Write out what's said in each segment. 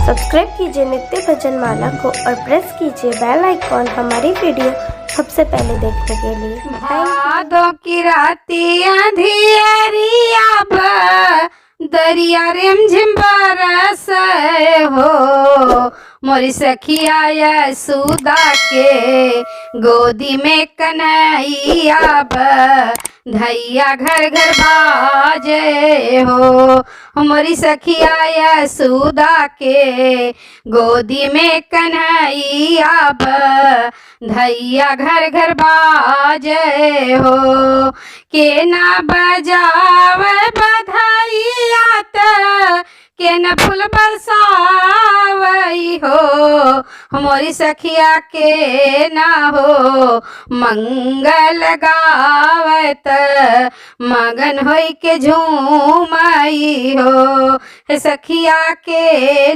Subscribe कीजिए नित्य भजन माला को और प्रेस कीजिए बेल आइकॉन हमारी वीडियो सबसे पहले देखने के लिए। भादों की राती अंधियारिया दरिया रिमझिम बरस हो, मोरी सखिया यशोदा के गोदी में कन्हैया धैया घर घर बाजे हो। मोरी सखिया यशोदा के गोदी में कन्हैया धैया घर घर बाजे हो। के ना बजावे बधाइया के न फूल बरसावई हो, हमारी सखिया के ना हो मंगल गावत मगन होई के झूमई हो। सखिया के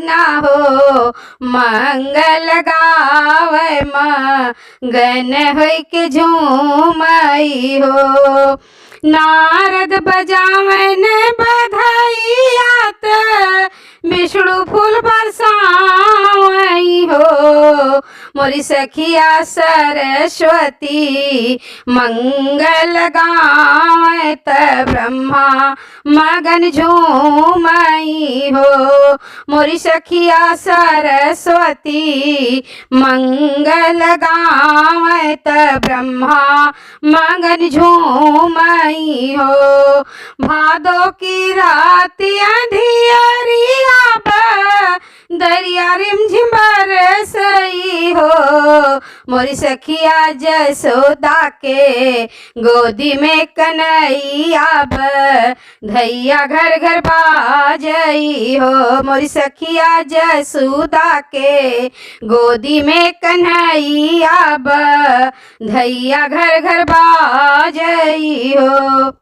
ना हो मंगल गावे मगन होई के झूमई हो। नारद बजावन बधाइया विष्णु फूल बरसावई हो, मोरी सखिया सरस्वती मंगल गावत ब्रह्मा मगन झूमई हो। मोरी सखिया सरस्वती मंगल गावत ब्रह्मा मगन झूमई हो। भादों की रात अंधियारिया दरिया रिमझिम बरसई हो, मोरी सखिया यशोदा के गोदी में कन्हैया धैया घर घर बाजई हो। मोरी सखिया यशोदा के गोदी में कन्हैया धैया घर घर बाजई हो।